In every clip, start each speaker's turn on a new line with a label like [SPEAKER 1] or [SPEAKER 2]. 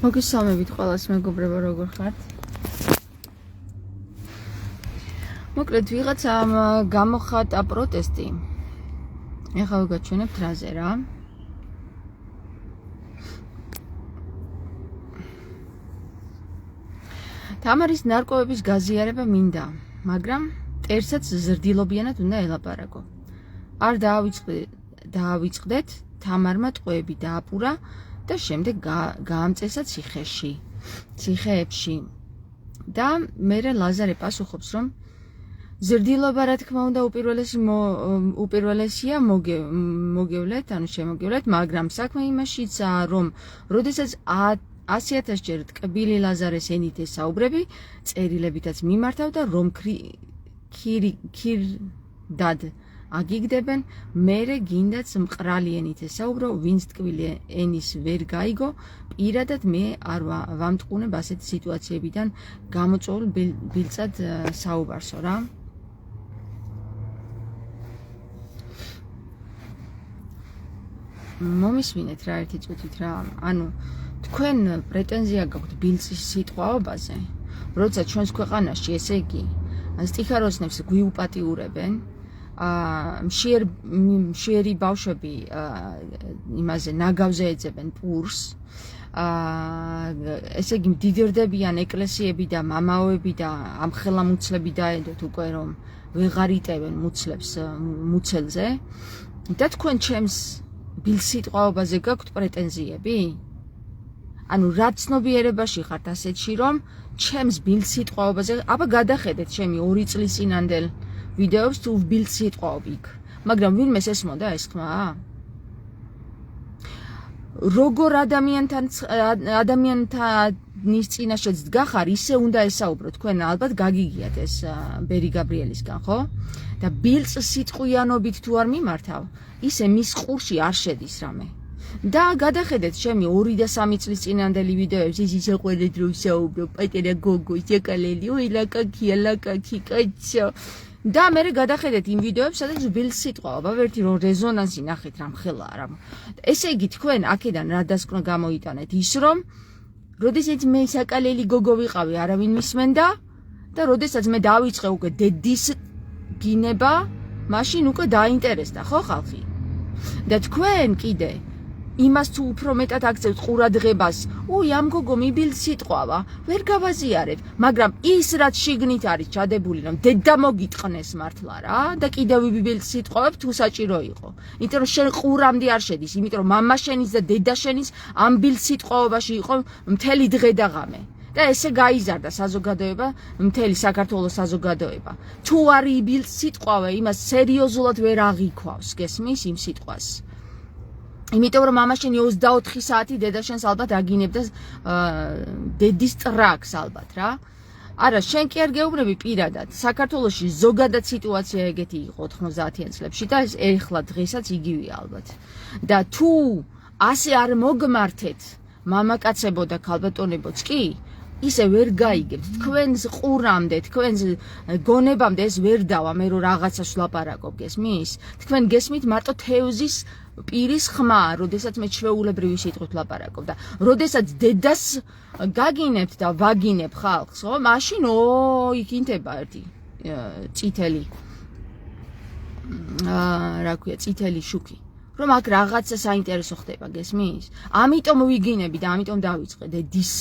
[SPEAKER 1] მოგესალმებით ყველას მეგობრებო, როგორ ხართ? მოკლედ ვიღაცამ გამოხატა პროტესტი. ეხლა ვიგაჩვენებთ რაზე რა. თამარის ნარკოების გაზიარება მინდა, მაგრამ ერთსაც ზრდილობიანად უნდა ელაპარაკო. არ დაავიწყდეთ, თამარმა ტყვეები დააპურა და შემდეგ გაამწესა ციხეებში. და მერე ლაზარე პასუხობს, რომ ზრდილობა რა თქმა უნდა უპირველესია მოგევლეთ, ანუ შემოგევლეთ, მაგრამ საქმე იმაშიცაა, რომ როდესაც 100,000 ჯერ ტკბილი ლაზარეს ენით ესაუბრები, წერილებითაც მიმართავდა, რომ ქირდად აგიგდებენ, მერე გინდაც მყრალი ენით ესაუბრო, ვინც ტკბილი ენის ვერ გაიგო, პირადად მე არ ვამტყუნებ ასეთი სიტუაციებიდან გამოწვეულ ბილწად საუბარსო რა. მომისმინეთ რა ერთი წუთით რა, ანუ თქვენ პრეტენზია გაქვთ ბილწის სიტყვაობაზე, როცა ჩვენს ქვეყანაში ესე იგი სტიხაროსნებს გვიუპატიურებენ, მშიერი ბავშვები იმაზე ნაგავზე ეძებენ პურს, ესე იგი მდიდრდებიან ეკლესიები და მამაოები და ამხელამუცლები დაედოთ უკვე რომ ვეღარ იტევენ მუცელზე და თქვენ ჩემს ბილს სიტყვაობაზე გაქვთ პრეტენზიები? ანუ რა ცნობიერებაში ხართ ასეთში, რომ ჩემს ბილს სიტყვაობაზე, აბა გადახედეთ ჩემი 2 წლის წინანდელ ვიდეოებს თუ ბილს სიტყვაობ იქ, მაგრამ ვინმეს ესმოდა ეს ხმა? როგორ ადამიანთანის წინაშეც დგახარ, ისე უნდა ესაუბრო, თქვენ ალბათ გაგიგიათ ეს ბერი გაბრიელისგან, ხო? და ბილს სიტყვიანობით თუ არ მიმართავ, ისე მის ყურში არ შედის რამე. და გადახედეთ ჩემი 2 და 3 წლის წინანდელი ვიდეოებს, ის ისე ყველა დრო საუბრობ, პატარა გოგო, ჭეკალელი, ой, ლაკაკი, კაცო. და მერე გადახედეთ იმ ვიდეოებს, სადაც ბილს სიტყვაობ, ვერთი რომ რეზონანსი ნახეთ რა მხელაა რა. ესე იგი თქვენ აქედან რა დასკვნა გამოიტანეთ ის რომ როდესაც მე საკალელი გოგო ვიყავი, არავინ მისმენდა და როდესაც მე დავიწყე უკვე დედის გინება, მაშინ უკვე დაინტერესდა, ხო ხალხი? და თქვენ კიდე იმას თუ უფრო მეტად აქცევთ ყურადღებას, ой, ამ გოგო მიბილს სიტყვავა, ვერ გავაზიარებ, მაგრამ ის რაც შიგნით არის ჩადებული, რომ დედა მოგიტყნეს მართლა რა და კიდევ ბილს სიტყვავებ თუ საჭირო იყო. იმიტომ რომ შენ ყურამდე არ შედის, იმიტომ რომ მამა შენის და დედა შენის ამ ბილს სიტყვაობაში იყო მთელი დღე და ღამე. და ესე გაიზარდა საზოგადოება, მთელი საქართველოს საზოგადოება. თუ არის ბილს სიტყვავა, იმას სერიოზულად ვერ აღიქვავს, გესმის იმ სიტყვას. იმიტომ რომ მამაშენი 24 საათი დედაშენს ალბათ აგინებდა დედის ტრაქს ალბათ რა. არა, შენ კი არ გეუბნები პირადად. საქართველოში ზოგადად სიტუაცია ეგეთი იყო 90-იან წლებში და ეხლა დღესაც იგივეა ალბათ. და თუ ასე არ მოგმართეთ მამაკაცებო და ქალბატონებოც კი, ისე ვერ გაიგებთ, თქვენს ყურამდე, თქვენს გონებამდე ეს ვერ დავა, მე რომ რაღაცას ვლაპარაკობ, გესმის? თქვენ გესმით მარტო თევზის პირის ხმა, როდესაც მე ჩვეულებრივი სიტყვით ვლაპარაკობ და როდესაც დედას გაგინებთ და ვაგინებ ხალხს, ხო? მაშინ იქ ინთება ერთი წითელი რა ქვია, წითელი შუქი. რომ აქ რაღაცა საინტერესო ხდება, გესმის? ამიტომ ვიგინები და ამიტომ დავიწყე დედის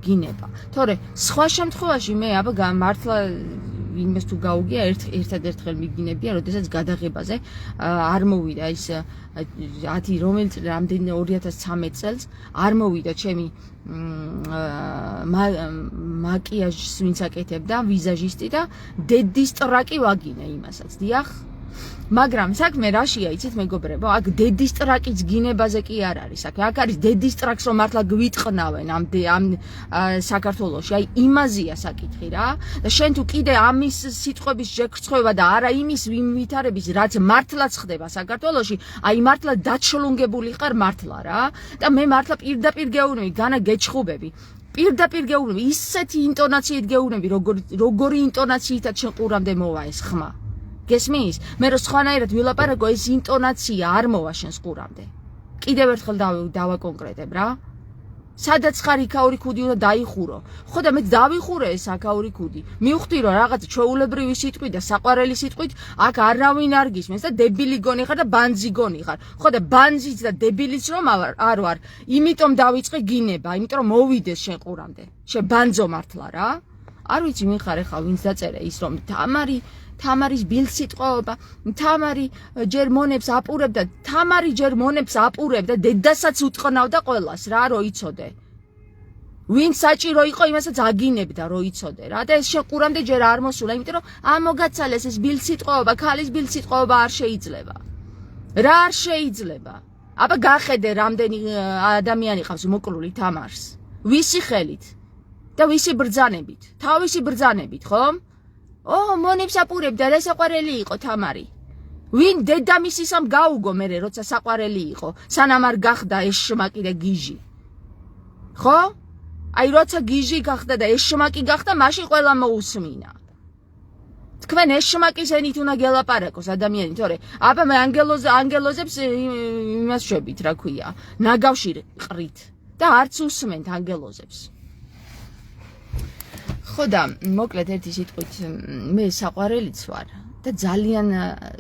[SPEAKER 1] გინება. თორე სხვა შემთხვევაში მე აბა მართლა იმას თუ გაუგია ერთადერთხელ მიგინებია, როდესაც გადაღებაზე არ მოვიდა ის 10 რამდენი 2013 წელს არ მოვიდა ჩემი მაკიაჟს ვინც აკეთებდა, ვიზაჟისტი და დედის ტრაკი ვაგინე იმასაც, დიახ. მაგრამ საქმე რაშია, იცით მეგობრებო, აქ დედის ტრაკის გინებაზე კი არ არის. აქ არის დედის ტრაკს რომ მართლა გვიტყნავენ ამ საქართველოში. აი იმაზეა საკითხი რა. და შენ თუ კიდე ამის სიტყვების შეგრცხვევა და არა იმის ვითარების, რაც მართლაც ხდება საქართველოში, აი მართლა დაჩლუნგებული ხარ მართლა რა. და მე მართლა პირდაპირ გეუბნები, განა გეჩხუბები. პირდაპირ გეუბნები, ისეთი ინტონაციით გეუბნები, როგორი ინტონაციითაც შენ ყურამდე მოვა ეს ხმა. გესმის? მე რო სხვანაირად ვილაპარაკო, ეს ინტონაცია არ მოვა შენს ყურამდე. კიდევ ერთხელ დავაკონკრეტებ რა. სადაც ხარ იქაური ქუდი უნდა დაიხურო. ხო და მე დავიხურე ეს აქაური ქუდი. მივხვდი რომ რაღაც ჩვეულებრივი სიტყვით და საყვარელი სიტყვით აქ არავინ არ გისმენს და დებილი გონი ხარ და ბანძი გონი ხარ. ხო და ბანძიც და დებილიც რომ არ ვარ. იმიტომ დავიწყე გინება, იმიტომ რომ მოვიდეს შენ ყურამდე. შენ ბანძო მართლა რა. არ ვიცი მიხარ ახლა ვინც დაწერა ის რომ თამარის ბილსიტყვაობა, თამარი ჯერ მონებს აპურებდა, თამარი ჯერ მონებს აპურებდა, დედასაც უტყნავდა ყველას რა, რო იცოდე. ვინ საჭირო იყო, იმასაც აგინებდა, რო იცოდე რა. და ეს შენ ყურამდე ჯერ არ მოსულა, იმიტომ რომ ამოგაცალეს ეს ბილსიტყვაობა, ქალის ბილსიტყვაობა არ შეიძლება. რა არ შეიძლება? აბა გახედე, რამდენი ადამიანი ყავს მოკლული თამარს. ვისი ხელით და ვისი ბრძანებით? თავისი ბრძანებით, ხომ? მონებს აპურებდა და საყვარელი იყო თამარი. ვინ დედამისისამ გაუგო მერე როცა საყვარელი იყო, სანამ არ გახდა ეს შმაკი და გიჟი. ხო? აი როცა გიჟი გახდა და ეს შმაკი გახდა, მაშინ ყველა მოусმინა. თქვენ ეს შმაკის ენით უნდა გელაპარაკოს ადამიანი, თორე აბა მე ანგელოზებს იმას შვებით, რა ქვია, ნაგავში ყრით და არც უსმენთ ანგელოზებს. ხო და მოკლედ ერთი სიტყვით მე საყვარელიც ვარ და ძალიან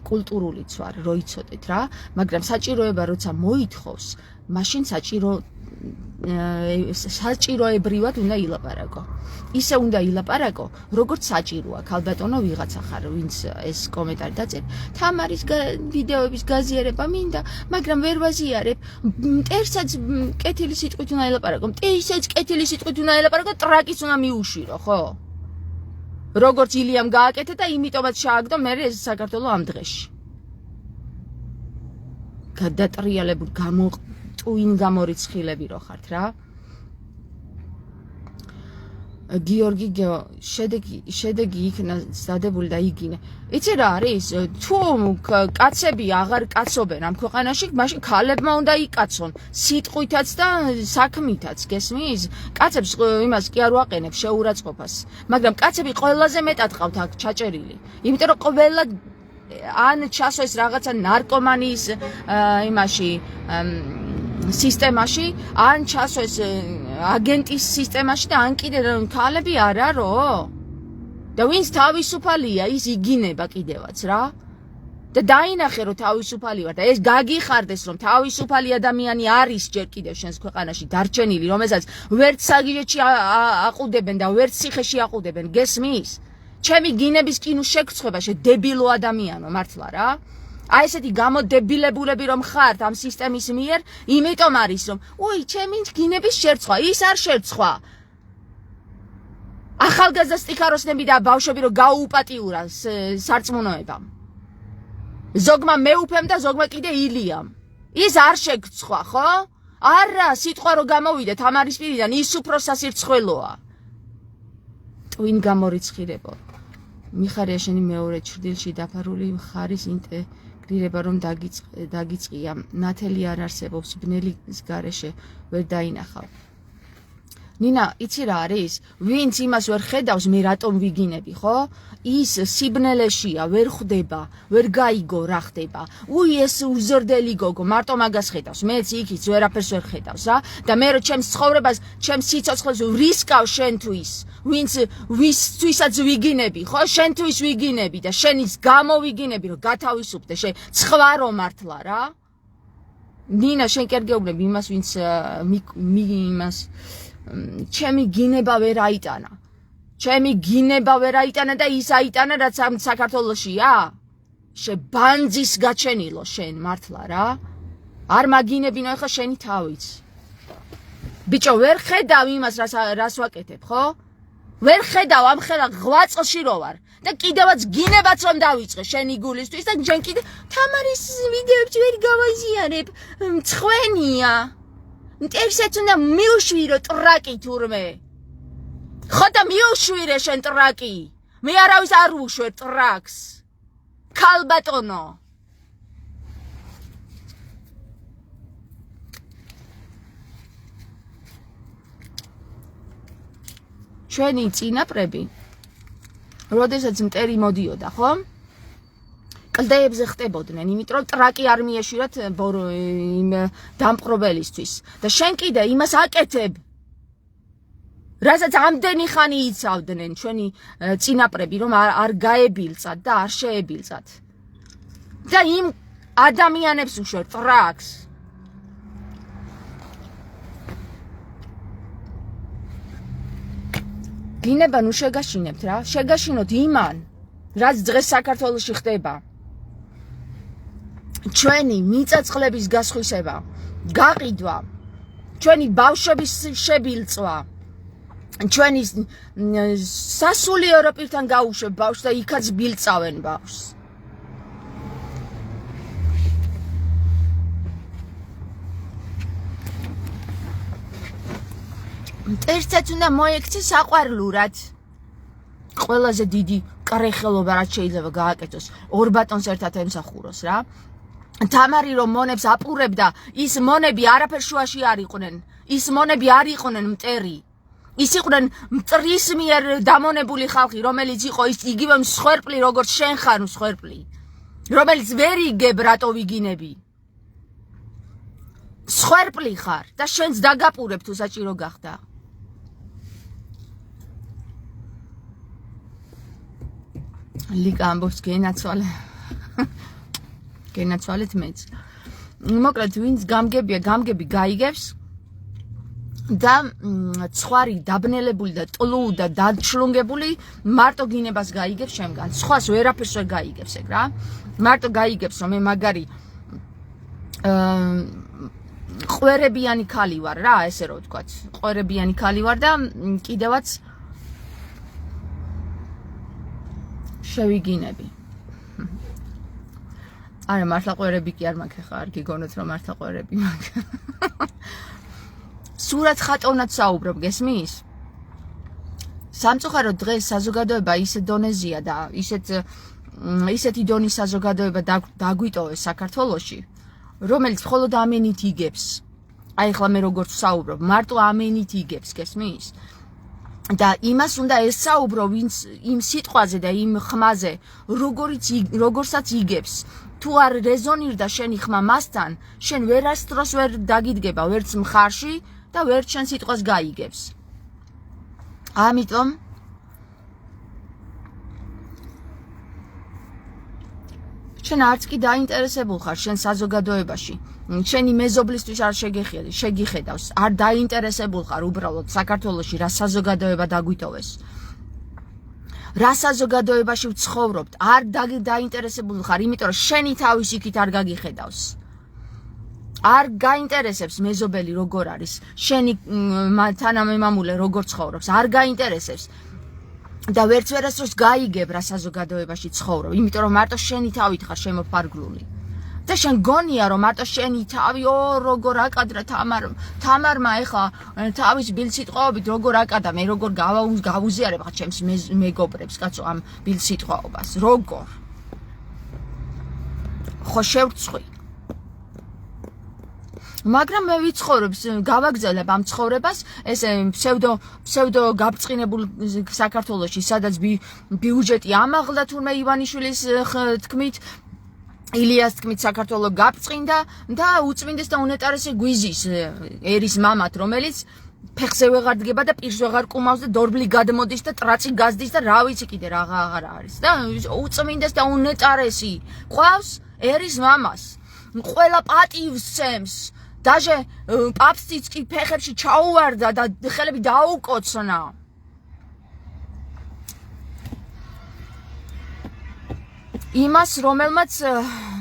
[SPEAKER 1] კულტურულიც ვარ, რო იცოდეთ რა, მაგრამ საჭიროება როცა მოითხოვს, მაშინ საჭიროებრივად უნდა ილაპარაკო. ისე უნდა ილაპარაკო, როგორც საჭიროა. ქალბატონო ვიღაცა ხარ, ვინც ეს კომენტარი დაწერა. თამარის ვიდეოების გაზიარება მინდა, მაგრამ ვერ ვაზიარებ. მტერსაც კეთილი სიტყვით უნდა ილაპარაკო. მტერისაც კეთილი სიტყვით უნდა ილაპარაკო, ტრაკის უნდა მიუშვირო, ხო? როგორც ილიამ გააკეთა და იმიტომაც შეაგდო მე ეს საქართველო ამ დღეში. გადატრიალებული ტუინ გამორიცხილები რო ხართ რა. გიორგი შედეგი იქნა დადებული და იგინე. იცი რა არის? თუ კაცები აღარ კაცობენ ამ ქვეყანაში, მაშინ ქალებმა უნდა იკაცონ სიტყვითაც და საქმითაც, გესმის? კაცებს იმას კი არ ვაყენებ შეურაცხყოფას, მაგრამ კაცები ყველაზე მეტად ყავთ აქ ჩაჭერილი. იმიტომ რომ ყველა ან ჩასვეს რაღაცა ნარკომანიის იმაში სისტემაში, ან ჩასვეს აგენტის სისტემაში და ან კიდე ქალები არარო. და ვინც თავისუფალია, ის იგინება კიდევაც რა. და დაინახე რომ თავისუფალი ვარ და ეს გაგიხარდეს რომ თავისუფალი ადამიანი არის ჯერ კიდევ შენს ქვეყანაში დარჩენილი, რომელსაც ვერც საგიჟეთში აყუდებენ და ვერც ციხეში აყუდებენ, გესმის? ჩემი გინების კინოს შეგწყვება შე დებილო ადამიანო, მართლა რა. აი ესეთი გამოდებილებულები რომ ხართ ამ სისტემის მიერ, იმიტომ არის რომ ჩემი გინების შერწყვა, ის არ შერწყვა. ახალგაზრდა სტიქაროსნები და ბავშვები რომ გაუპატიურა სარწმუნოებამ. ზოგმა მეუფემ და ზოგმა კიდე ილიამ. ის არ შეგწვა, ხო? არა, სიტყვა რომ გამოვიდა თამარის პირიდან, ის უფრო სასირცხველოა. ტვინ გამორიცხირებო. მიხარია შენი მეორე ჩრდილში დაფარული ხარის ინტეგრირება რომ დაგიწყია. ნათელი არ არსებობს ბნელის გარეშე ვერ დაინახავ. ნინა, იცი რა არის? ვინც იმას ვერ ხედავს, მე რატომ ვიგინები, ხო? ის სიბნელეშია, ვერ ხვდება, ვერ გაიგო რა ხდება. ეს უზრდელი გოგო, მარტო მაგას ხედავს. მეც იქით ვერაფერს ვერ ხედავს, რა. და მე რომ ჩემს ცხოვრებას, ჩემს სიცოცხლეს ვრისკავ შენთვის, ვისთვისაც ვიგინები, ხო? შენთვის ვიგინები და შენის გამო ვიგინები, რომ გათავისუფლდე, შენ ცხვარო მართლა, რა. ნინა, შენ კი არ გეუბნები იმას, ვინც იმას ჩემი გინება ვერ აიტანა. ჩემი გინება ვერ აიტანა და ის აიტანა რაც ამ საქართველოშია. შე ბანძის გაჩენილო შენ მართლა რა. არ მაგინებინო ახლა შენი თავიც. ბიჭო, ვერ ხედავ იმას რას ვაკეთებ, ხო? ვერ ხედავ ამ ხელა ღვაწლში რო ვარ და კიდევაც გინებაც რომ დავიწყე შენი გულისთვის და შენ კიდე თამარის ვიდეოებში ვერ გავაზიარებ. მწხვენია. მტერსაც უნდა მიუშვირო ტრაკი თურმე. ხო და მიუშვირე შენ ტრაკი. მე არავის არ ვუშვერ ტრაკს. ქალბატონო. ჩვენი წინაპრები, როდესაც მტერი მოდიოდა, ხო? კლდეებზე ხტებოდნენ, იმიტომ რომ ტრაკი არ მიეშვირათ დამპყრობელისთვის. და შენ კიდე იმას აკეთებ, რასაც ამდენი ხანი იცავდნენ ჩვენი წინაპრები, რომ არ გაებილწათ და არ შეებილწათ. და იმ ადამიანებს უშევთ ტრაქს. გინება ნუ შეგაშინებთ რა, შეგაშინოთ იმან, რაც დღეს საქართველოში ხდება. ჩვენი მიწაწყლების გასხვისება, გაყიდვა, ჩვენი ბავშვების შებილწვა, ჩვენი სასულიერო პირთან გაუშვებ ბავშვს და იქაც ბილწავენ ბავშვს. ერთად უნდა მოექცეს საყვარლურად. ყველაზე დიდი კრეხელობა რაც შეიძლება გააკეთოს, ორბატონს ერთად ემსახუროს რა. თამარი რომ მონებს აპურებდა, ის მონები არაფერ შუაში არ იყვნენ. ის მონები არ იყვნენ მტერი. ის იყვნენ მტრის მიერ დამონებული ხალხი, რომელიც იყო იგივე მსხვერპლი, როგორც შენ ხარ მსხვერპლი. რომელიც ვერ იგებ რატო ვიგინები. მსხვერპლი ხარ და შენც დაგაპურებ თუ საჭირო გახდა. ლიკა ამბობს გენაცვალე. გენაცვალეთ მეც. მოკლედ ვინც გამგები გაიგებს და ცხვარი დაბნელებული და ტლუ და დაჩლუნგებული მარტო გინებას გაიგებს შემგან. სხვას ვერაფერს ვერ გაიგებს ეგ რა. მარტო გაიგებს რომ მე მაგარი ყვერებიანი ქალი ვარ რა, ესე რომ ვთქვათ. ყვერებიანი ქალი ვარ და კიდევაც შევიგინები. არა მართლა ყვერები კი არ მაქვს ხა, არ გიგონოთ რომ მართლა ყვერები მაქვს. სურათ ხატოვნად საუბრობ, გესმის? სამწუხაროდ დღეს საზოგადოება ისეთ დონეზეა და ისეთი დონის საზოგადოება დაგვიტოვეს საქართველოში, რომელიც მხოლოდ ამენით იგებს. აი ახლა მე როგორც საუბრობ, მარტო ამენით იგებს, გესმის? და იმას უნდა ესაუბრო, ვინც იმ სიტყვაზე და იმ ხმაზე, როგორცაც იგებს. თუ არ რეზონირდა შენი ხმა მასთან, შენ ვერასდროს ვერ დაგიდგება ვერც მხარში და ვერც შენ სიტყვას გაიგებს. ამიტომ შენ არც კი დაინტერესებულ ხარ შენ საზოგადოებაში. შენი მეზობლისთვის არ შეგიხედავს, არ დაინტერესებულ ხარ უბრალოდ საქართველოში რა საზოგადოება დაგვიტოვეს. რა საზოგადოებაში ვცხოვრობთ, არ დაინტერესებულ ხარ, იმიტომ რომ შენი თავის იქით არ გაგიხედავს. არ გაინტერესებს მეზობელი როგორ არის, შენი თანამემამულე როგორ ცხოვრობს, არ გაინტერესებს. და ვერასდროს გაიგებ რა საზოგადოებაში ცხოვრობ, იმიტომ რომ მარტო შენი თავით ხარ შემოფარგლული. და შენ გონია რომ მარტო შენი თავი როგორ აკადრა თამარმა ეხლა თავის ბილსიტყვაობით როგორ აკადა, მე როგორ გავუზიარებ ხა ჩემს მეგობრებს კაცო ამ ბილსიტყვაობას, როგორ ხო შევწყვი. მაგრამ მე ვიცხოვრებ, გავაგზავნებ ამ ცხოვრებას, ეს ფსევდო გაბრწყინებულ საქართველოში, სადაც ბიუჯეტი ამაღლა თურმე ივანიშვილის თქმით, ილიას თქმით საქართველო გაბრწყინდა და უწმინდეს და უნეტარესი გვიზის ერის მამად, რომელიც ფეხზე ვეღარ დგება და პირს ვეღარ კუმავს და დორბლი გადმოდის და ტრაცი გაზდის და რა ვიცი კიდე აღარ არის და უწმინდეს და უნეტარესი ყავს ერის მამას. ყველა პატივს სცემს. დაჟე პაპსიც კი ფეხებში ჩაუვარდა და ხელები დაუკოცნა. იმას, რომელმაც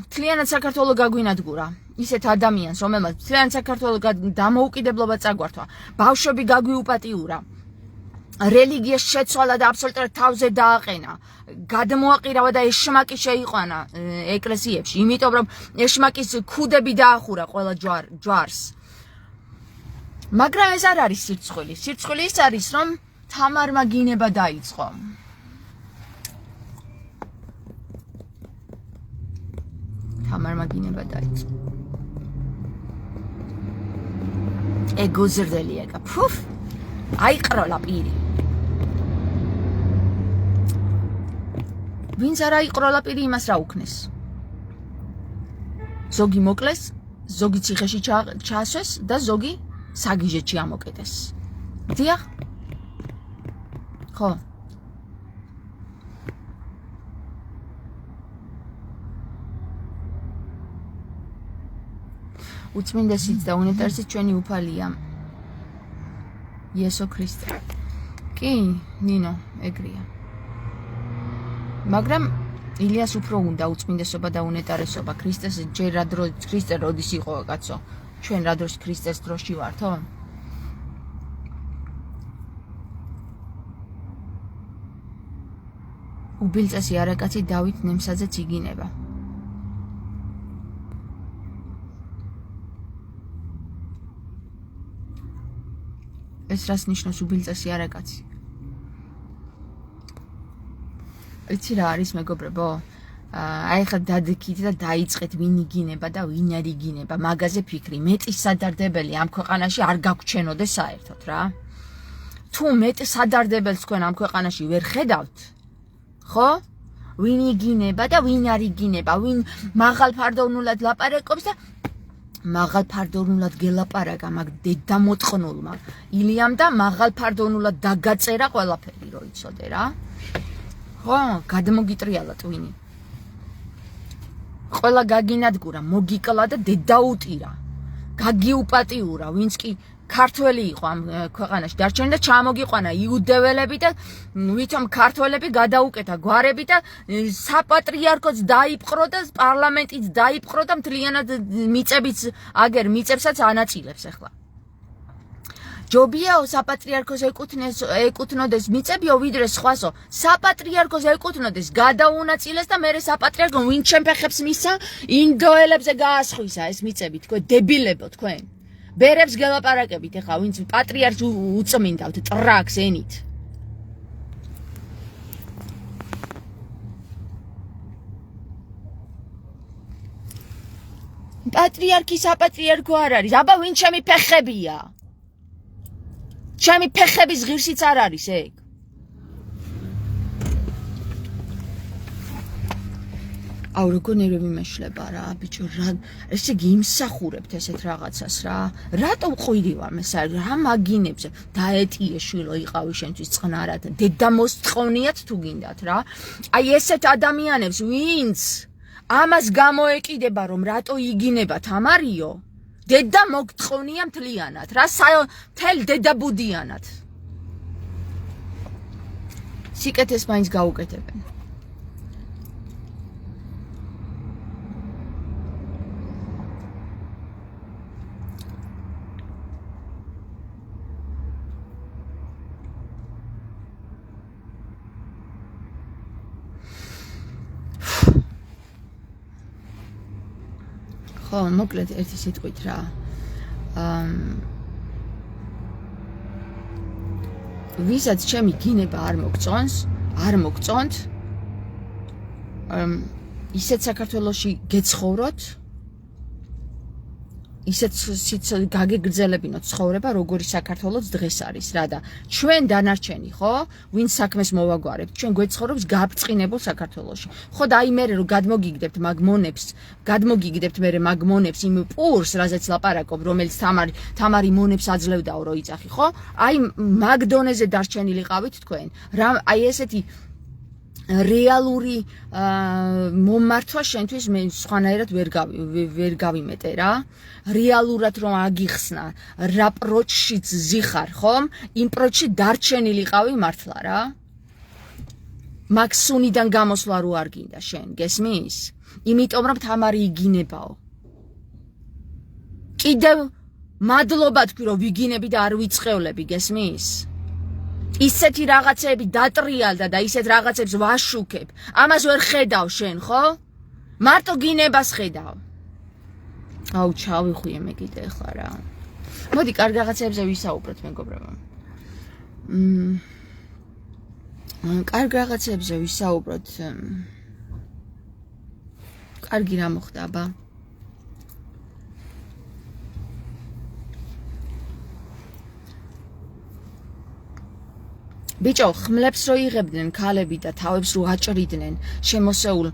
[SPEAKER 1] მთლიანად საქართველო გაგვინადგურა. ისეთ ადამიანს, რომელმაც მთლიანად საქართველო დამოუკიდებლობა წაგვართვა. ბავშვები გაგვიუპატიურა. რელიგიას შეცვალა და აბსოლუტურად თავზე დააყენა. გადმოაყირავა და ეშმაკი შეიყვანა ეკლესიებში, იმიტომ რომ ეშმაკის ქუდები დაახურა ყველა ჯვარს. მაგრამ ეს არ არის სირცხვილი. სირცხვილი ის არის, რომ თამარმა გინება დაიწყო. თამარმა გინება დაიწყო. ეგოზრდელი ეკა. ფუფ! აიყროლა პირი. ვინც არ აიყროლა პირი, იმას რა უქნეს? ზოგი მოკლეს, ზოგი ციხეში ჩასვეს და ზოგი საგიჟეთში ამოკეტეს. დიახ, ხო? უწმინდესიც და უნეტარესიც ჩვენი უფალია. იესო ქრისტე. კი, ნინო, ეგრეა. მაგრამ ილიას უფრო უნდა უწმინდესობა და უნეტარესობა. ქრისტეს ჯერ რა დრო ქრისტე როდის იყო კაცო? ჩვენ რა დროს ქრისტეს დროში ვართო? უბილწესი არაკაცი დავით ნემსაძეც იგინება. ეს რას ნიშნავს უბილწესი არაკაცი? იცი რა არის მეგობრებო? აი ხა დადიქით და დაიწყეთ ვინ იგინება და ვინ არ იგინება. მაგაზე ფიქრი. მეტი სადარდებელი ამ ქვეყანაში არ გაგვჩენოდეს საერთოდ რა. თუ მეტი სადარდებელს თქვენ ამ ქვეყანაში ვერ ხედავთ, ხო? ვინ იგინება და ვინ არ იგინება, ვინ მაღალფარდოვნულად ლაპარაკობს და მაღალფარდოვნულად გელაპარაკა მაგ დედამოწყნულმა ილიამ და მაღალფარდოვნულად დაგაწერა ყველაფერი რო იცოდე რა. ხო, გადმოგიტრიალა ტვინი. ყველა გაგინადგურა, მოგიკლა და დედაუტირა. გაგიუპატიურა, ვინც კი ქართველი იყო ამ ქვეყანაში დარჩენილი და ჩამოგიყვანა იუდეველები და ვითომ ქართველები გადაუკეთა გვარები და საპატრიარქოც დაიპყრო და პარლამენტიც დაიპყრო და მთლიანად მიწებიც აგერ მიწებსაც ანაწილებს ახლა. ჯობიაო საპატრიარქოს ეკუთვნოდეს მიწებიო ვიდრე სხვასო. საპატრიარქოს ეკუთვნოდეს გადაუნაწილეს და მე საპატრიარქო ვინ ჩემ ფეხებს მისცა ინდოელებზე გაასხვისა ეს მიწები თქვენ დებილებო თქვენ. ბერებს გელაპარაკებით ახლა ვინც პატრიარქს უწმინდავთ ტრაქს ენით. პატრიარქი საპატრიარქო არ არის. აბა ვინ ჩემი ფეხებია? ჩემი ფეხების ღირსიც არ არის ეგ. აუ როგორ ნერვები მეშლება რა ბიჭო რა ესე იგი იმსახურებთ ესეთ რაღაცას რა. რატომ ყვირი ვარ მე რა მაგინებს დაეტიე შვილო იყავი შენთვის წყნარად დედამოსწყოვნიათ თუ გინდათ რა. აი ესეთ ადამიანებს ვინც ამას გამოეკიდება რომ რატო იგინება თამარიო დედა მოგწყვნია მთლიანად რა თელ დედაბუდიანად. სიკეთეს მაინც გაუკეთებენ. ხო, მოკლედ ერთი სიტყვით რა. ვისაც ჩემი გინება არ მოგწონთ, ისეთ საქართველოში გეცხოვროთ, ისეთ გაგეგრძელებინოთ ცხოვრება, როგორი საქართველოს დღეს არის რა და ჩვენ დანარჩენი, ხო? ვინ საქმეს მოვაგვარებთ, ჩვენ გვეცხოვრობს გაბრწყინებულ საქართველოში. ხო და აი მე რომ გადმოგიგდებთ მაგ მონებს იმ პურს, რაზეც ლაპარაკობ, რომელიც თამარი მონებს აძლევდაო რო იწახი, ხო? აი მაგ დონეზე დარჩენილიყავით თქვენ. რა აი ესეთი რეალური მომართვა შენთვის მე სხვანაირად ვერ გავიმეტე რა. რეალურად რომ აგიხსნა რა პროჩშიც ზიხარ ხომ? იმ პროჩში დარჩენილიყავი მართლა რა. მაქსუნიდან გამოსვლა რო არ გინდა შენ, გესმის? იმიტომ რომ თამარი იგინებაო. კიდევ მადლობა თქვი რომ ვიგინები და არ ვიწყევლები, გესმის? ისეთი რაღაცები დატრიალდა და ისეთ რაღაცებს ვაშუქებ. ამას ვერ ხედავ შენ, ხო? მარტო გინებას ხედავ. აუ ჩავიხვიე მე კიდე ახლა რა. მოდი კარგ რაღაცებზე ვისაუბროთ მეგობრებო. კარგ რაღაცებზე ვისაუბროთ. კარგი რა მოხდა აბა? ბიჭო, ხმლებს რო იღებდნენ ქალები და თავებს რო აჭრიდნენ შემოსეულ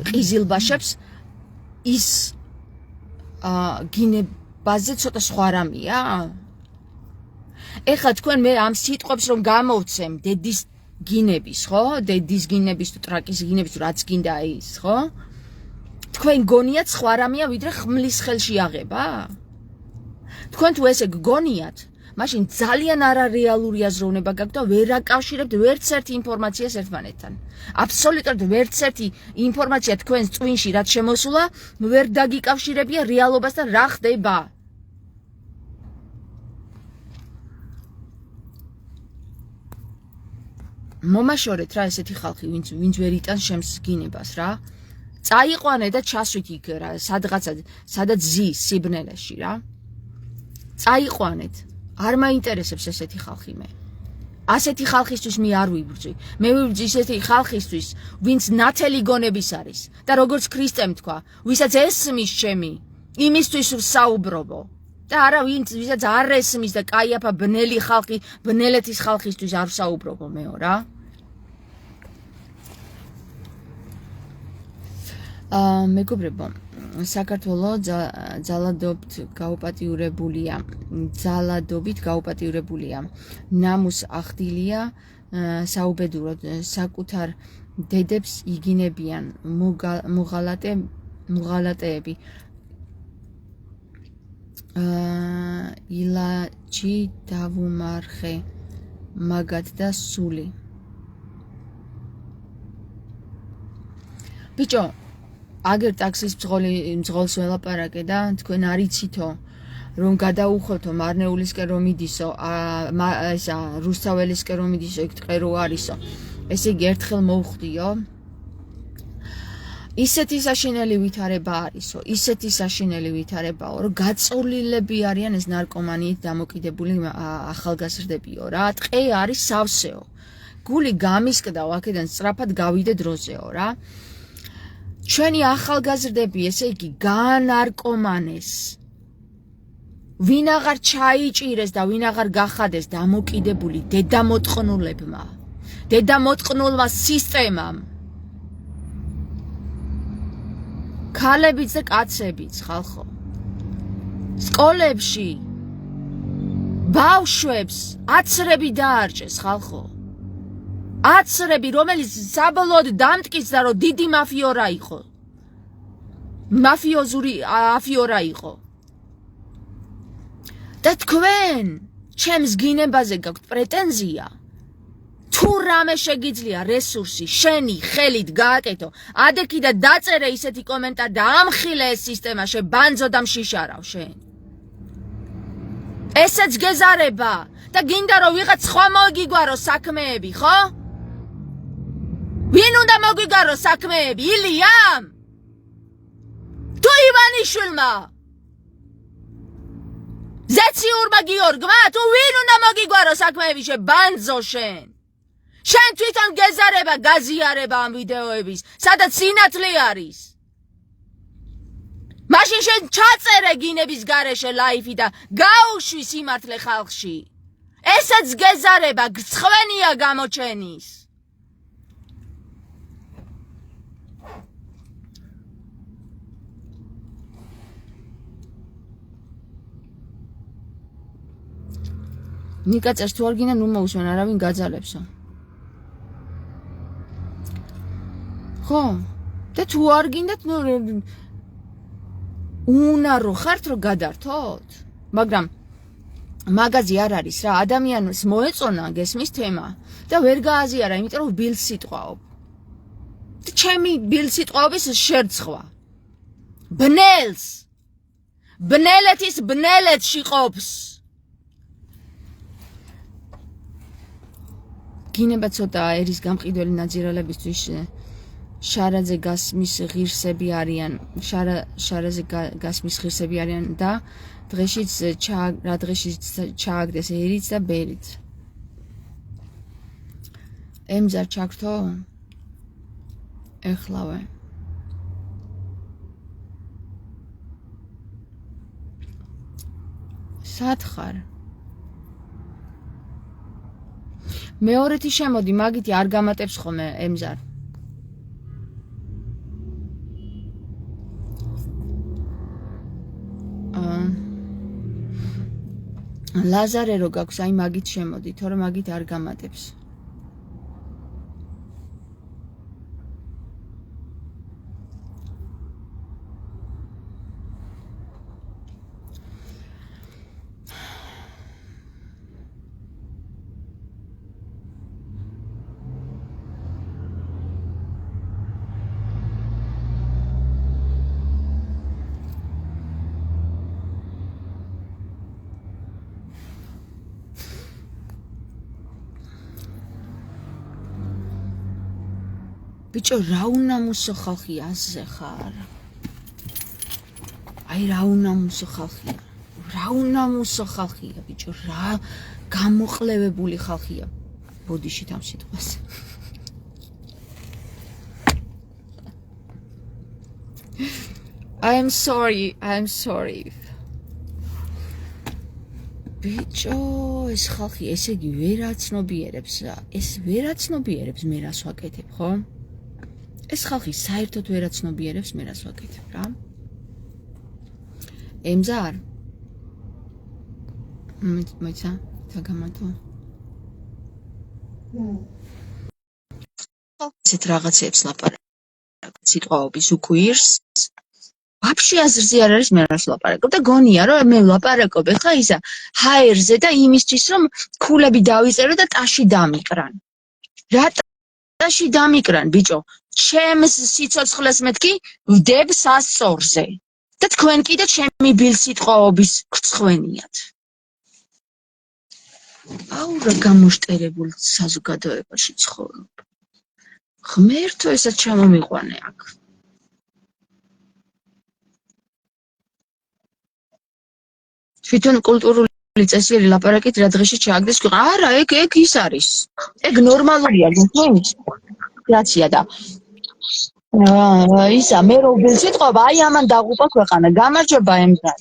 [SPEAKER 1] ყიზილბაშებს ის გინებაზე ცოტა სხვა რამეა. ეხლა თქვენ მე ამ სიტყვებს რომ გამოვცემ დედის გინების, ხო? დედის გინების თუ ტრაკის გინების თუ რაც გინდა ის, ხო? თქვენ გონიათ სხვა რამეა ვიდრე ხმლის ხელში აღება? თქვენ თუ ესე გგონიათ, მაშინ ძალიან არარეალური აზროვნება გაქვთ და ვერ აკავშირებთ ვერც ერთ ინფორმაციას ერთმანეთთან. აბსოლუტურად ვერც ერთი ინფორმაცია თქვენს წვინში რაც შემოსულა, ვერ დაგიკავშირებია რეალობასთან რა ხდება. მომაშორეთ რა ესეთი ხალხი, ვინც ვერ იტანს შემს გინებას რა. წაიყვანე და ჩასვით იქ რა, სადაც ზის სიბნელეში რა. წაიყვანეთ. არ მაინტერესებს ესეთი ხალხი მე. ასეთი ხალხისთვის მე არ ვიბრძვი. მე ვიბრძვი ესეთი ხალხისთვის, ვინც ნათელი გონების არის და როგორც ქრისტემ თქვა, ვისაც ესმის ჩემი, იმისთვის ვსაუბრობო. და არა ვისაც არ ესმის და კაიაფა ბნელი ხალხი, ბნელეთის ხალხისთვის არ ვსაუბრობო მეო რა. მეგობრებო, საქართველოს ძალადობით გაუპატიურებულია. ნამუს ახდილია საუბედუროდ, საკუთარ დედებს იგინებიან მუღალატეები. ილაჯი დავუმარხე მაგად და სული. ბიჭო, აგერ ტაქსის მძღოლს ველაპარაკე და თქვენ არიცითო რომ გადაუხევთო მარნეულისკენ რომ მიდისო, ესა რუსთაველისკენ რომ მიდისო, იქ ტყერო არისო. ესე იგი ერთხელ მოვხდიო. ისეთი საშინელი ვითარება არისო, ისეთი საშინელი ვითარებაო, რომ გაწოლილები არიან ეს ნარკომანიით დამოკიდებული ახალგაზრდებიო რა. ტყე არის სავსეო. გული გამისკდა აქედან სწრაფად გავიდე დროზეო რა. ჩვენი ახალგაზრდები, ესე იგი, განარკომანეს. ვინ აღარ ჩაიჭირეს და ვინ აღარ გახადეს დამოკიდებული დედამოტყნულებმა, დედამოტყნულმა სისტემამ. ქალებიც და კაცებიც, ხალხო. სკოლებში ბავშვებს აცრები დაარჭეს, ხალხო. აცრები, რომელიც საბოლოოდ დამტკიცდა, რომ დიდი მაფიორა იყო. მაფიოზური აფიორა იყო. და თქვენ ჩემს გინებაზე გაქვთ პრეტენზია? თუ რამე შეგიძლია რესურსი შენი ხელით გააკეთო, ადექი და დაწერე ისეთი კომენტარი და ამხილე ეს სისტემა, შებანძო და მშიშარავ შენ. ესეც გეზარება და გინდა რომ ვიღაც სხვა მოგიგარო საქმეები, ხო? ვინ უნდა მოგვიგარო საქმეები? ილიამ? თუ ივანიშვილმა? ზეციურმა გიორგმა? თუ ვინ უნდა მოგვიგარო საქმეები შებანძო შენ? შენ თვითონ გეზარება, გაზიარება ამ ვიდეოების, სადაც სინათლე არის. მაშინ შენ ჩაწერე გინების გარეშე ლაიფი და გაუშვი სიმართლე ხალხში. ესეც გეზარება, გცხვენია გამოჩენის. ნიკა წერს თუ არ გინდა, ნუ მოусვენ, არავინ გაძალებსო. ხო, და თუ არ გინდათ, ნუ უნარო ხართ რომ გადართოთ? მაგრამ მაგაზი არ არის რა, ადამიანს მოეწონა გესმის თემა და ვერ გააზიარა, იმიტომ რომ ბილს სიტყვაობ. ჩემი ბილს სიტყვაობის შერცხვა. ბნელს, ბნელეთის ბნელეთში ყოფს. გინება ცოტა ერის გამყიდველი ნაძირალებისთვის შარაძე გასმის ღირსები არიან, შარაძე გასმის ღირსები არიან და დღეშიც ჩააგდეს ერიც და ბერიც. ემზარ ჩაგრთო? ეხლავე. სად ხარ? მეორეთი შემოდი, მაგითი არ გამატებს ხოლმე ემზარ. ლაზარე რო გაქვს, აი მაგით შემოდი, თორე მაგით არ გამატებს. ბიჭო, რა უნამუსო ხალხია ასე ხარ? აი რა უნამუსო ხალხია. რა უნამუსო ხალხია, ბიჭო, რა გამოყლევებული ხალხია. ბოდიში ამ სიტყვას. I'm sorry. ბიჭო, ეს ხალხი ესე იგი ვერაცნობიერებს რა. ეს ვერაცნობიერებს მე რას ვაკეთებ, ხო? ეს ხალხი საერთოდ ვერაცნობიერებს მე რას ვაკეთებ რა. ემზარ? მოიცა, თაგამათო. ესეთ რაღაცებს ლაპარაკობ, სიტყვაობის უკვირს. ვაფშე აზრზე არ არის მე რას ლაპარაკობ და გონია რომ მე ვლაპარაკობ ხა ისა ჰაერზე და იმისთვის რომ ქულები დავიწერო და ტაში დამიკრან. რა ტაში დამიკრან, ბიჭო? ჩემს სიცოცხლეს მეთქი ვდებ სასწორზე და თქვენ კიდე ჩემი ბილსიტყვაობის გრცხვენიათ. აუ რა გამოშტერებულ საზოგადოებაში ცხოვრობ. ღმერთო ესაც ჩამომიყვანე აქ. თვითონ კულტურული წესიერი ლაპარაკით რა დღეში ჩააგდეს ქვეყანა. არა, ეგ ის არის. ეგ ნორმალურია, გქონდ? გრაცია და ისა მე რო ბილსიტყვობა, აი ამან დაღუპა ქვეყანა. გამარჯობა ემზარ.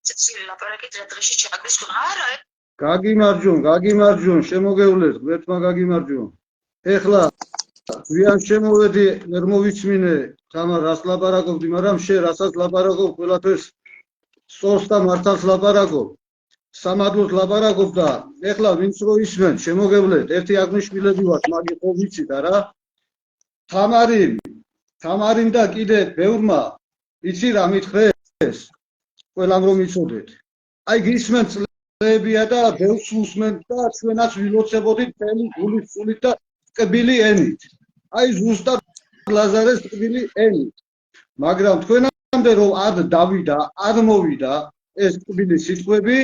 [SPEAKER 1] წესიერი ლაპარაკით რა დღეში ჩააგდეს ქვეყანა. არა,
[SPEAKER 2] გაგიმარჯონ, შემოგევლეთ, ღმერთმა გაგიმარჯონ. ეხლა ვიან შემოვედი, ვერ მოვიცმინე, თამარ რას ლაპარაკობდი, მაგრამ შე რასაც ლაპარაკობ, ყველაფერს სწორს და მართალს ლაპარაკობ. სამადლოს ლაპარაკობ და ეხლა ვინც რო ისმენ, შემოგევლეთ, ერთი აღნიშნულები ვართ, მაგი ხო ვიცით არა? თამარიმ და კიდე ბევრმა იცი რა მითხრეს? ყველამ რომ იცოდეთ. აი გისმენ წლებია და ბევრს უსმენთ და ჩვენაც ვილოცებოდით თემი გულის სულით და ტკბილი ენით. აი ზუსტად ლაზარეს ტკბილი ენით. მაგრამ თქვენამდე რომ არ დავიდა, არ მოვიდა ეს ტკბილი სიტყვები,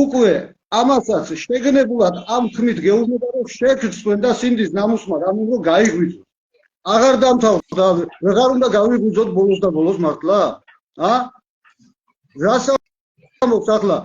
[SPEAKER 2] უკვე ამასაც შეგნებულად ამ თქმით გეუბნება რომ შეგწვენ და სინდის ნამუსმა რამე რომ გაიღვიძოთ. აღარ დამთავრდა, ვეღარ უნდა გავიღვიძოთ ბოლოს და ბოლოს მართლა? რას ამბობთ ახლა?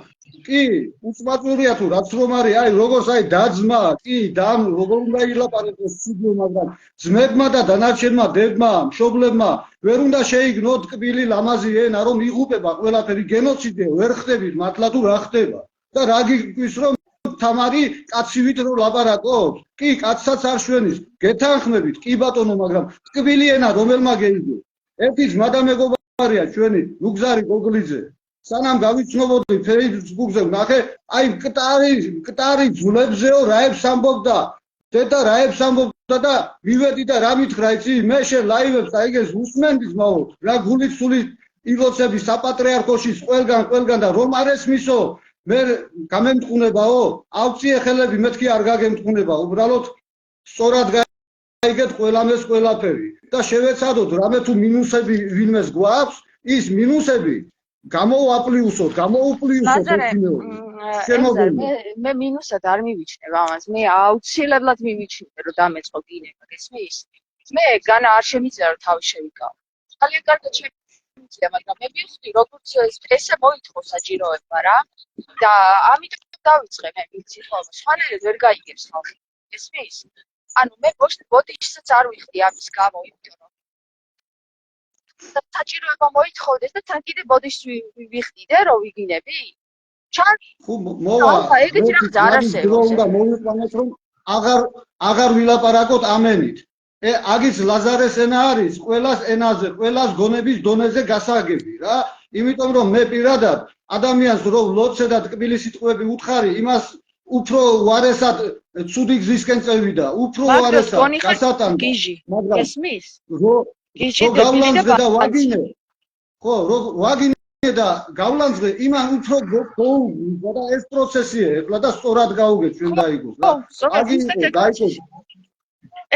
[SPEAKER 2] კი, უწმაწურია თუ რაც რომ არის, აი როგორც აი დაძმა, კი, დამ როგორ უნდა ილაპარაკოს სიძო, მაგრამ ძმებმა და დანარჩენმა დებმა, მშობლებმა ვერ უნდა შეიგნოთ ტკბილი ლამაზი ენა, რომ იღუპება ყველაფერი გენოციდია, ვერ ხდებით, მართლა თუ რა ხდება? და რა გიგვის რომ თამარი კაცივით რომ ლაპარაკობს? კი, კაცსაც არ შვენის, გეთანხმებით, კი ბატონო, მაგრამ ტკბილი ენა რომელმა გეიგო? ერთი ძმა და მეგობარია ჩვენი, ნუგზარი გოგლიძე. სანამ გავიცნობოდი Facebook-ზე ვნახე, აი მკტარი ძულებზეო რაებს ამბობდა. დედა რაებს ამბობდა და მივედი და რა მითხრა იცი? მე შენ ლაივებს აიგეს უსმენდი ძმაო, რა გულით სულით ილოცები საპატრიარქოში ყველგან და რომ არ ესმისო, მე გამემტყუნებაო, ავწიე ხელები მეთქი არ გაგემტყუნება, უბრალოდ სწორად გაიგეთ ყველამეს ყველაფერი და შევეცადოთ რამე თუ მინუსები ვინმეს გვაქვს, ის მინუსები გამოუპლიუსოთ.
[SPEAKER 1] მე მინუსად არ მივიჩნევ ამას. მე აუცილებლად მივიჩნევ რომ დამეწყო გინება, გესმის? მე განა არ შემიძლია რომ თავი შევიკავო. ძალიან კარგად შემიძლია, მაგრამ მე მივხვდი როგორც ესე მოითხოვ საჭიროება რა და ამიტომ დავიწყე მე ბილსიტყვაობა. სხვანაირად ვერ გაიგებს ხალხი. გესმის? ანუ მე ბოდიშსაც არ ვიხდი ამის გამო, იმიტომ რომ საჭიროება მოითხოვდეს და თან კიდე ბოდიშს ვიხდიდე რომ ვიგინები?
[SPEAKER 2] ხო მოვა ეგეთი რაღაც არ არსებობს. უნდა მოვიყვანოთ რომ აღარ ვილაპარაკოთ ამენით. აგის ლაზარეს ენა არის ყველას ენაზე, ყველას გონების დონეზე გასაგები რა. იმიტომ რომ მე პირადად ადამიანს რო ლოცე და ტკბილი სიტყვები უთხარი, იმას უფრო უარესად ცუდი გზისკენ წევიდა, უფრო უარესად გასატანდა.
[SPEAKER 1] გიჟი
[SPEAKER 2] მაგრამ
[SPEAKER 1] ესმის
[SPEAKER 2] რო
[SPEAKER 1] გიჟი
[SPEAKER 2] გავლანძღე და ვაგინე, ხო, რო ვაგინე და გავლანძღე, იმან უფრო გოუგზა და ეს პროცესია ეხლა და სწორად გაუგეთ ჩვენ დაიგოს რა.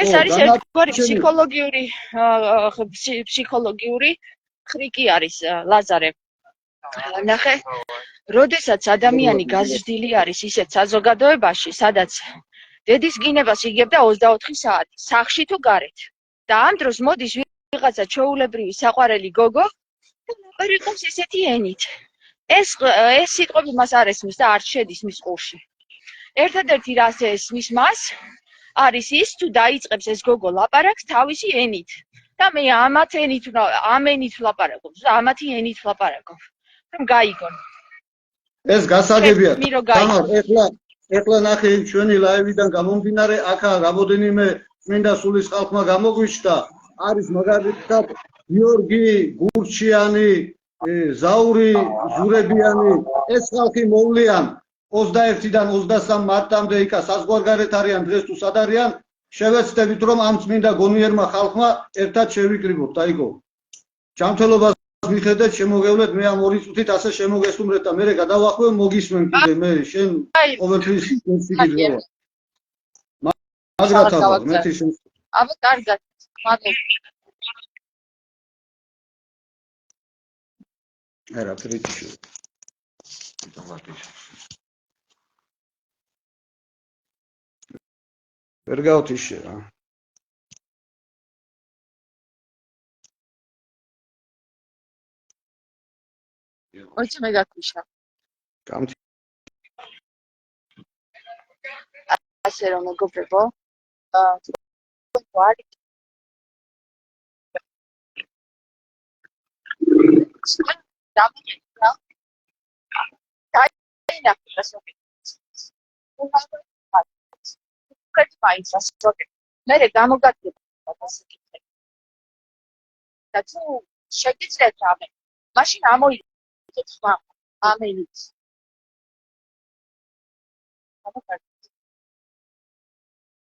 [SPEAKER 1] ეს არის ერთგვარი ფსიქოლოგიური ხრიკი არის ლაზარე. ნახე, როდესაც ადამიანი გაზრდილი არის ისეთ საზოგადოებაში, სადაც დედის გინებას იგებდა 24 საათი, სახლში თუ გარეთ. და ამ დროს მოდის ვიღაცა ჩვეულებრივი საყვარელი გოგო და ლაპარაკობს ესეთი ენით. ეს სიტყვები მას არ ესმის და არ შედის მის ყურში. ერთადერთი რაც ესმის მას არის ის თუ დაიწყებს ეს გოგო ლაპარაკს თავისი ენით. და მე ამ ენით ვლაპარაკობს და ამათი ენით ვლაპარაკობ. რომ გაიგონ.
[SPEAKER 2] ეს გასაგებია. თამარ, ეხლა ნახე ჩვენი ლაივიდან გამომდინარე, აქა რამოდენიმე წმინდა სულის ხალხმა გამოგვიჩნდა, არის მაგალითად გიორგი გურჩიანი, ზაური ზურებიანი, ეს ხალხი მოვლიან 21-დან 23 მარტამდე იქა საზღვარგარეთ არიან, დღეს თუ სად არიან, შევეცდებით რომ ამ წმინდა გონიერმა ხალხმა ერთად შევიკრიბოთ, დაიგო. ჯანმრთელობას მიხედეთ, შემოგევლეთ, მე ამ 2 წუთით ასე შემოგესტუმრეთ და მე გადავახვევ მოგისმენ კიდე მე შენ ყოველთვის სიგიჟე ვარ. მაგათ აბა მეთი შენ.
[SPEAKER 1] აბა კარგად. მადლობა.
[SPEAKER 2] არა, პრიტიში. ვერ გავთიშე რა.
[SPEAKER 1] ოჩი მე გაქუშა.
[SPEAKER 2] გამთი.
[SPEAKER 1] ასე რომ მეგობრებო, ვარი მე გამოგადგება ასე კითხები. და თუ შეგიძლიათ რამე, მაშინ ამოიღეთ ხმა, ამენიც.